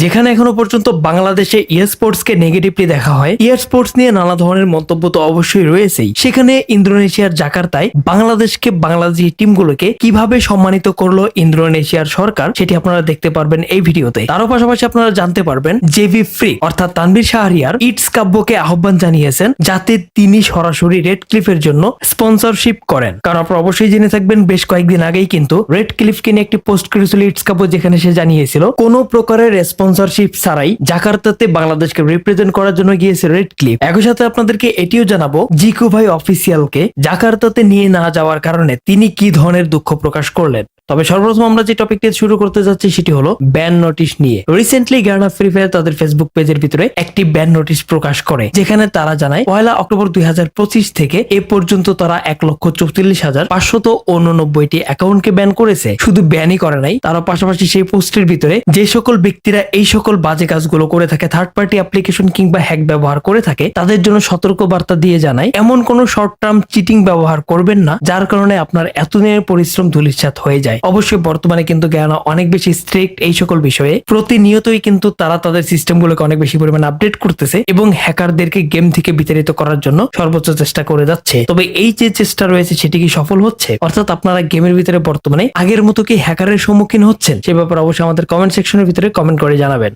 যেখানে এখনো পর্যন্ত বাংলাদেশে স্পোর্টসকে নেগেটিভলি দেখা হয়। স্পোর্টস নিয়ে নানা ধরনের মন্তব্য তো অবশ্যই রয়েছেই। সেখানে ইন্দোনেশিয়ার জাকার্তায় বাংলাদেশি টিমগুলোকে কিভাবে সম্মানিত করলো ইন্দোনেশিয়ার সরকার, সেটি আপনারা দেখতে পারবেন এই ভিডিওতে। তারও পাশাপাশি আপনারা জানতে পারবেন জেভি ফ্রিক অর্থাৎ তানভীর শাহরিয়ার ইটস কাব্যকে আহ্বান জানিয়েছেন যাতে তিনি সরাসরি রেড ক্লিফের জন্য স্পন্সরশিপ করেন। কারণ আপনারা অবশ্যই জেনে থাকবেন বেশ কয়েকদিন আগেই কিন্তু রেড ক্লিফকে নিয়ে একটি পোস্ট করেছিল ইটস কাব্য, যেখানে সে জানিয়েছিল কোনো প্রকারের স্পন্সরশিপ ছাড়াই জাকার্তাতে বাংলাদেশকে রিপ্রেজেন্ট করার জন্য গিয়েছে রেড ক্লিফ। একই সাথে আপনাদেরকে এটিও জানাবো জিকু ভাই অফিসিয়ালকে জাকার্তাতে নিয়ে না যাওয়ার কারণে তিনি কি ধরনের দুঃখ প্রকাশ করলেন। তবে সর্বপ্রথম আমরা যে টপিকটি শুরু করতে যাচ্ছি সেটি হলো ব্যান নোটিশ নিয়ে। রিসেন্টলি গার্না ফ্রি ফায়ার তাদের ফেসবুক পেজের ভিতরে একটি ব্যান নোটিশ প্রকাশ করে, যেখানে তারা জানায় 1 অক্টোবর 2025 থেকে এ পর্যন্ত তারা 1,34,589টি অ্যাকাউন্টকে ব্যান করেছে। শুধু ব্যানই করে নাই, তারা পাশাপাশি সেই পোস্টের ভিতরে যে সকল ব্যক্তিরা এই সকল বাজে কাজগুলো করে থাকে, থার্ড পার্টি অ্যাপ্লিকেশন কিংবা হ্যাক ব্যবহার করে থাকে, তাদের জন্য সতর্ক বার্তা দিয়ে জানায় এমন কোন শর্ট টার্ম চিটিং ব্যবহার করবেন না যার কারণে আপনার এতদিনের পরিশ্রম ধূলিসাৎ হয়ে যায়। অবশ্যই বর্তমানে কিন্তু গায়ানা অনেক বেশি স্ট্রিক্ট এই সকল বিষয়ে। প্রতিনিয়তই কিন্তু তারা তাদের সিস্টেমগুলোকে অনেক বেশি পরিমাণে আপডেট করতেছে এবং হ্যাকারদেরকে গেম থেকে বিতাড়িত করার জন্য সর্বোচ্চ চেষ্টা করে যাচ্ছে। তবে এই যে চেষ্টা রয়েছে সেটি কি সফল হচ্ছে? অর্থাৎ আপনারা গেমের ভিতরে বর্তমানে আগের মতো কি হ্যাকারের সম্মুখীন হচ্ছেন? সে ব্যাপারে অবশ্যই আমাদের কমেন্ট সেকশনের ভিতরে কমেন্ট করে জানাবেন।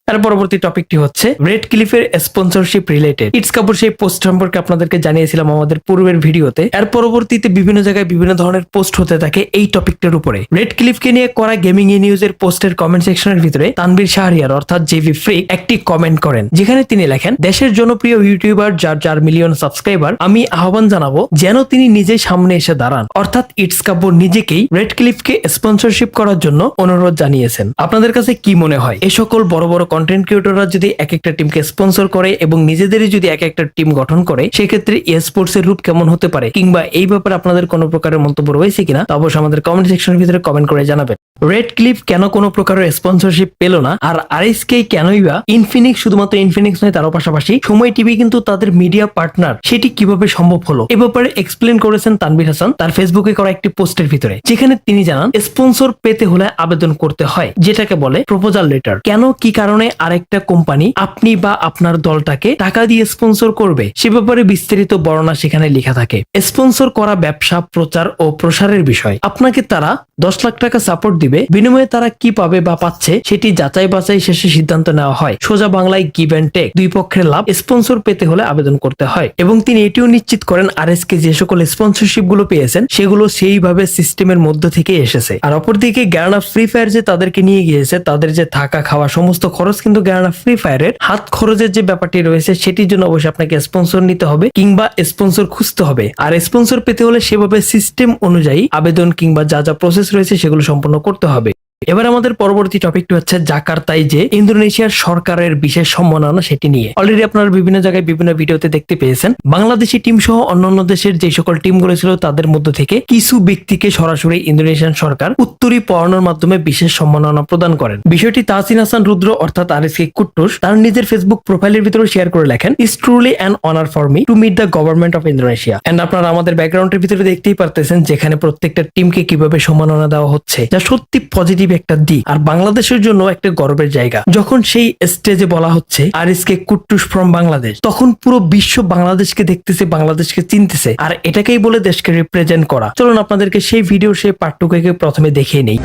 আর পরবর্তী টপিকটি হচ্ছে রেড ক্লিফের স্পন্সরশিপ রিলেটেড। ইটস কাপুর সেই পোস্ট সম্পর্কে আপনাদেরকে জানিয়েছিলাম আমাদের পূর্বের ভিডিওতে। এর পরবর্তীতে বিভিন্ন জায়গায় বিভিন্ন ধরনের পোস্ট হতে থাকে এই টপিকটার উপরে। রেড ক্লিফকে নিয়ে করা গেমিং নিউজের পোস্টের কমেন্ট সেকশনের ভিতরে তানভীর শাহরিয়ার অর্থাৎ জেভি ফ্রিক একটি কমেন্ট করেন, যেখানে তিনি লেখেন, দেশের জনপ্রিয় ইউটিউবার যার 4 মিলিয়ন সাবস্ক্রাইবার, আমি আহ্বান জানাবো যেন তিনি নিজে সামনে এসে দাঁড়ান। অর্থাৎ ইটস কাপুর নিজেকেই রেড ক্লিফকে স্পন্সরশিপ করার জন্য অনুরোধ জানিয়েছেন। আপনাদের কাছে কি মনে হয় এ সকল বড় বড় কন্টেন্ট ক্রিয়েটররা যদি এক একটা টিমকে স্পন্সর করে এবং নিজেদেরই যদি এক একটা টিম গঠন করে, সেক্ষেত্রে স্পোর্টস এর রূপ কেমন হতে পারে, কিংবা এই ব্যাপারে আপনাদের কোনো প্রকারের মন্তব্য রয়েছে কিনা তা অবশ্যই আমাদের কমেন্ট সেকশনের ভিতরে কমেন্ট করে জানাবেন। রেড ক্লিফ কেন কোনো প্রকারের স্পন্সরশিপ পেল না, আর আরএসকে কেনই বা ইনফিনিক্স, শুধুমাত্র ইনফিনিক্স নয় তারও পাশাপাশি সময় টিভি কিন্তু তাদের মিডিয়া পার্টনার, সেটি কিভাবে সম্ভব হলো এ ব্যাপারে এক্সপ্লেন করেছেন তানভীর হাসান তার ফেসবুকে করা একটি পোস্টের ভিতরে, যেখানে তিনি জানান স্পন্সর পেতে হলে আবেদন করতে হয়, যেটাকে বলে প্রপোজাল লেটার। কেন কি কারণে আরেকটা কোম্পানি আপনি বা আপনার দলটাকে টাকা দিয়ে স্পন্সর করবে সে ব্যাপারে বিস্তারিত বর্ণনা সেখানে লেখা থাকে। স্পন্সর করা ব্যবসা, প্রচার ও প্রসারের বিষয়। আপনাকে তারা 10 লাখ টাকা সাপোর্ট দিবে, বিনিময়ে তারা কি পাবে বা পাচ্ছে সেটি যাচাই বাছাই শেষে সিদ্ধান্ত নেওয়া হয়। সোজা বাংলায় গিভ এন্ড টেক, দুই পক্ষের লাভ। স্পন্সর পেতে হলে আবেদন করতে হয়। এবং তিনি এটিও নিশ্চিত করেন আরএসকে যে সকল স্পন্সরশিপ গুলো পেয়েছেন সেগুলো সেইভাবে সিস্টেমের মধ্য থেকে এসেছে। আর অপরদিকে গায়ানা ফ্রি ফায়ার যে তাদেরকে নিয়ে গিয়েছে, তাদের যে থাকা খাওয়া সমস্ত খরচ কিন্তু গায়ানা ফ্রি ফায়ারের হাত খরচের যে ব্যাপারটি রয়েছে সেটির জন্য অবশ্যই আপনাকে স্পন্সর নিতে হবে কিংবা স্পন্সর খুঁজতে হবে। আর স্পন্সর পেতে হলে সেভাবে সিস্টেম অনুযায়ী আবেদন কিংবা যা যা প্রসেস রয়েছে সেগুলো সম্পন্ন করতে হবে। এবার আমাদের পরবর্তী টপিকটি হচ্ছে জাকার্তায় যে ইন্দোনেশিয়ার সরকারের বিশেষ সম্মাননা সেটি নিয়ে। অলরেডি আপনারা বিভিন্ন জায়গায় বিভিন্ন ভিডিওতে দেখতে পেয়েছেন বাংলাদেশি টিম সহ অন্যান্য দেশের যে সকল টিমগুলো ছিল তাদের মধ্য থেকে কিছু ব্যক্তিকে সরাসরি ইন্দোনেশিয়ান সরকার উত্তরী পড়ানোর মাধ্যমে বিশেষ সম্মাননা প্রদান করেন। বিষয়টি তাহসিন হাসান রুদ্র অর্থাৎ আরএসকে কুট্টুস তার নিজের ফেসবুক প্রোফাইলের ভিতরে শেয়ার করে লেখেন, it's truly an honour for me to meet the government of Indonesia. And আপনারা আমাদের ব্যাকগ্রাউন্ডের ভিতরে দেখতেই পারতেছেন যেখানে প্রত্যেকটা টিমকে কিভাবে সম্মাননা দেওয়া হচ্ছে, যা সত্যি পজিটিভ একটা দিক আর বাংলাদেশের জন্য একটা গর্বের জায়গা। যখন সেই স্টেজে বলা হচ্ছে আরএসকে কুট্টুস ফ্রম বাংলাদেশ, তখন পুরো বিশ্ব বাংলাদেশকে দেখতেছে, বাংলাদেশকে চিনতেছে, আর এটাকেই বলে দেশকে রিপ্রেজেন্ট করা। চলুন আপনাদেরকে সেই ভিডিও সেই পার্টটুকুকে প্রথমে দেখিয়ে নেই।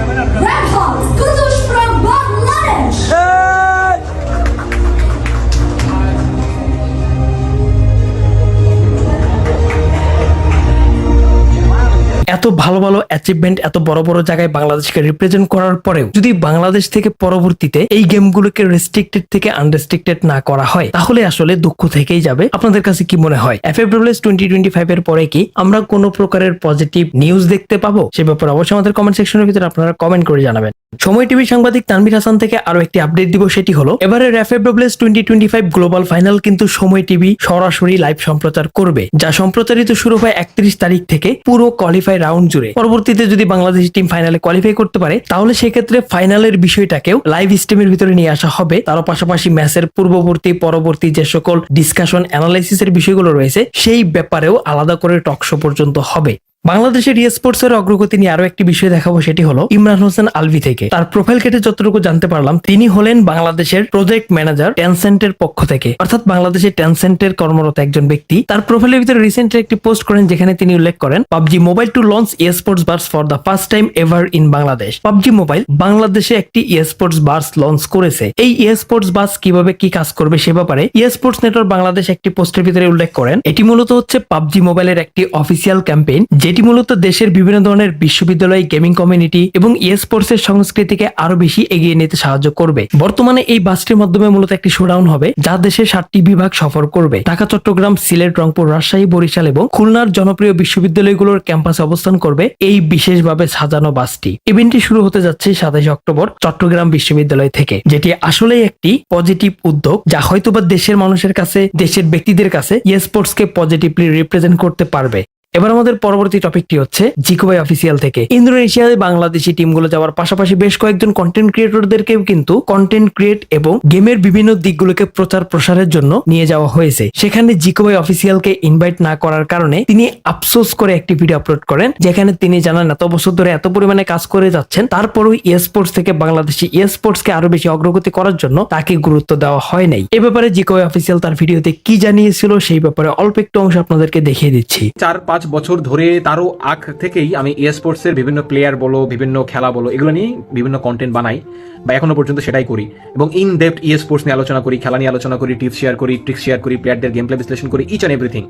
এত ভালো ভালো অ্যাচিভমেন্ট, এত বড় বড় জায়গায় বাংলাদেশকে রিপ্রেজেন্ট করার পরেও যদি বাংলাদেশ থেকে পরবর্তীতে এই গেমগুলোকে রেস্ট্রিক্টেড থেকে আনরেস্ট্রিক্টেড না করা হয়, তাহলে আসলে দুঃখ থেকেই যাবে। আপনাদের কাছে কি মনে হয় FFWS 2025 এর পরে কি আমরা কোনো প্রকারের পজিটিভ নিউজ দেখতে পাবো? সে ব্যাপারে অবশ্যই আমাদের কমেন্ট সেকশনের ভিতরে আপনারা কমেন্ট করে জানাবেন। সময় টিভি সাংবাদিক তানভীর হাসান থেকে আরো একটি আপডেট দিব, সেটি হলো এবারের FFWS 2025 গ্লোবাল ফাইনাল কিন্তু সময় টিভি সরাসরি লাইভ সম্প্রচার করবে, যা সম্প্রচারিত শুরু হয় 31 তারিখ থেকে পুরো কোয়ালিফাই রাউন্ড জুড়ে। পরবর্তীতে যদি বাংলাদেশ টিম ফাইনালে কোয়ালিফাই করতে পারে তাহলে সেক্ষেত্রে ফাইনালের বিষয়টাকেও লাইভ স্ট্রিমের ভিতরে নিয়ে আসা হবে। তার পাশাপাশি ম্যাচের পূর্ববর্তী পরবর্তী যে সকল ডিসকাশন অ্যানালাইসিসের বিষয়গুলো রয়েছে সেই ব্যাপারেও আলাদা করে টক শো পর্যন্ত হবে। বাংলাদেশের স্পোর্টস এর অগ্রগতি নিয়ে আরো একটি বিষয় দেখাবো, সেটি হলো ইমরান হোসেন আলভি থেকে। তার প্রোফাইল কেটে যতটুকু জানতে পারলাম, তিনি হলেন বাংলাদেশের প্রজেক্ট ম্যানেজার টেনসেন্টের পক্ষ থেকে, অর্থাৎ বাংলাদেশের টেনসেন্টের কর্মরত একজন ব্যক্তি। তার প্রোফাইলের ভিতরে রিসেন্টলি একটি পোস্ট করেন যেখানে তিনি উল্লেখ করেন PUBG mobile to launch sports bars for the first time ever in Bangladesh. PUBG mobile বাংলাদেশে একটি স্পোর্টস বার্স লঞ্চ করেছে। এই স্পোর্টস বাস কিভাবে কি কাজ করবে সে ব্যাপারে স্পোর্টস নেটওয়ার্ক বাংলাদেশ একটি পোস্টের ভিতরে উল্লেখ করেন। এটি মূলত হচ্ছে পাবজি মোবাইলের একটি অফিসিয়াল ক্যাম্পেইন, যেটি মূলত দেশের বিভিন্ন ধরনের বিশ্ববিদ্যালয়, গেমিং কমিউনিটি এবং স্পোর্টস এর সংস্কৃতিকে আরো বেশি এগিয়ে নিতে সাহায্য করবে। বর্তমানে এই বাসটির মাধ্যমে মূলত একটি শোডাউন হবে, যা দেশের 7টি বিভাগ সফর করবে। ঢাকা, চট্টগ্রাম, সিলেট, রংপুর, রাজশাহী, বরিশাল এবং খুলনার জনপ্রিয় বিশ্ববিদ্যালয়গুলোর ক্যাম্পাসে অবস্থান করবে এই বিশেষভাবে সাজানো বাসটি। ইভেন্টটি শুরু হতে যাচ্ছে 27 অক্টোবর চট্টগ্রাম বিশ্ববিদ্যালয় থেকে, যেটি আসলেই একটি পজিটিভ উদ্যোগ, যা হয়তোবা দেশের মানুষের কাছে, দেশের ব্যক্তিদের কাছে স্পোর্টস কে পজিটিভলি রিপ্রেজেন্ট করতে পারবে। এবার আমাদের পরবর্তী টপিকটি হচ্ছে জিকো ভাই অফিসিয়াল থেকে। ইন্দোনেশিয়ায় বাংলাদেশি টিমগুলো যাওয়ার পাশাপাশি বেশ কয়েকজন কন্টেন্ট ক্রিয়েটরদেরকেও কিন্তু কন্টেন্ট ক্রিয়েট এবং গেমের বিভিন্ন দিকগুলোকে প্রচার প্রসারের জন্য নিয়ে যাওয়া হয়েছে। সেখানে জিকো ভাই অফিসিয়ালকে ইনভাইট না করার কারণে তিনি আফসোস করে একটি ভিডিও আপলোড করেন, যেখানে তিনি জানান এত বছর ধরে এত পরিমাণে কাজ করে যাচ্ছেন, তারপরেও স্পোর্টস থেকে বাংলাদেশি স্পোর্টস কে আরো বেশি অগ্রগতি করার জন্য তাকে গুরুত্ব দেওয়া হয় নাই। এ ব্যাপারে জিকো ভাই অফিসিয়াল তার ভিডিওতে কি জানিয়েছিল সেই ব্যাপারে অল্প একটু অংশ আপনাদেরকে দেখিয়ে দিচ্ছি। 4-5 বছর ধরে, তারও আগ থেকেই আমি স্পোর্টস এর বিভিন্ন প্লেয়ার বলো, বিভিন্ন খেলা বলো, এগুলো নিয়ে বিভিন্ন কন্টেন্ট বানাই বা এখনো পর্যন্ত সেটাই করি, এবং ইন ডেপথ স্পোর্টস নিয়ে আলোচনা করি, খেলা নিয়ে আলোচনা করি, টিপস শেয়ার করি, ট্রিক্স শেয়ার করি, প্লেয়ারদের গেম প্লে বিশ্লেষণ করি, ইচ অ্যান্ড এভরিথিং।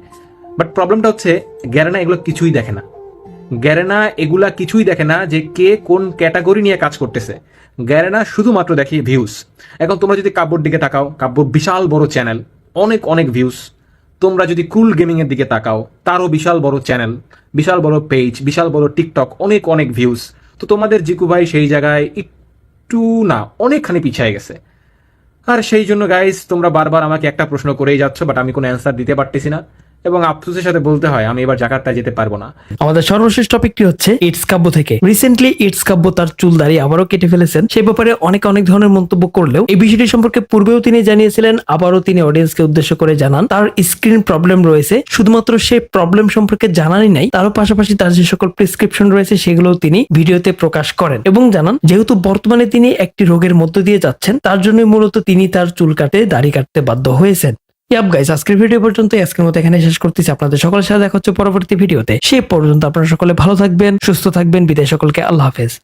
বাট প্রবলেমটা হচ্ছে গ্যারেনা এগুলো কিছুই দেখে না। গ্যারেনা এগুলা কিছুই দেখে না যে কে কোন ক্যাটাগরি নিয়ে কাজ করতেছে। গ্যারেনা শুধুমাত্র দেখি ভিউজ। এখন তোমরা যদি কাব্যর দিকে তাকাও, কাব্য বিশাল বড় চ্যানেল, অনেক অনেক ভিউজ। তোমরা যদি কুল গেমিং এর দিকে তাকাও, তারও বিশাল বড় চ্যানেল, বিশাল বড় পেজ, বিশাল বড় টিকটক, অনেক অনেক ভিউজ। তো তোমাদের জিকু ভাই সেই জায়গায় একটু না অনেকখানি পিছিয়ে গেছে। আর সেই জন্য গাইস, তোমরা বারবার আমাকে একটা প্রশ্ন করেই যাচ্ছ, বাট আমি কোনো অ্যান্সার দিতে পারতেছি না, এবং আফসোসের সাথে বলতে হয় আমি এবার জাকার্তা যেতে পারবো না। আমাদের সর্বশেষ টপিকটি হচ্ছে ইটস কাব্য থেকে। রিসেন্টলি ইটস কাব্য তার চুল দাড়ি আবারও কেটে ফেলেছেন। সেই ব্যাপারে অনেক ধরনের মন্তব্য করলেও এই বিষয়টি সম্পর্কে পূর্বেও তিনি জানিয়েছিলেন, আবারও তিনি অডিয়েন্সকে উদ্দেশ্য করে জানান তার স্ক্রিন প্রবলেম রয়েছে। শুধুমাত্র সেই প্রবলেম সম্পর্কে জানানই নাই, তারও পাশাপাশি তার যে সকল প্রেসক্রিপশন রয়েছে সেগুলোও তিনি ভিডিওতে প্রকাশ করেন এবং জানান যেহেতু বর্তমানে তিনি একটি রোগের মধ্য দিয়ে যাচ্ছেন, তার জন্য মূলত তিনি তার চুল কাটে দাড়ি কাটতে বাধ্য হয়েছেন। গাইস, আজকের ভিডিও পর্যন্ত, আজকের মতো এখানে শেষ করতেছি। আপনাদের সকলের সাথে দেখা হচ্ছে পরবর্তী ভিডিওতে। সেই পর্যন্ত আপনারা সকলে ভালো থাকবেন, সুস্থ থাকবেন। বিদায় সকলকে, আল্লাহ হাফেজ।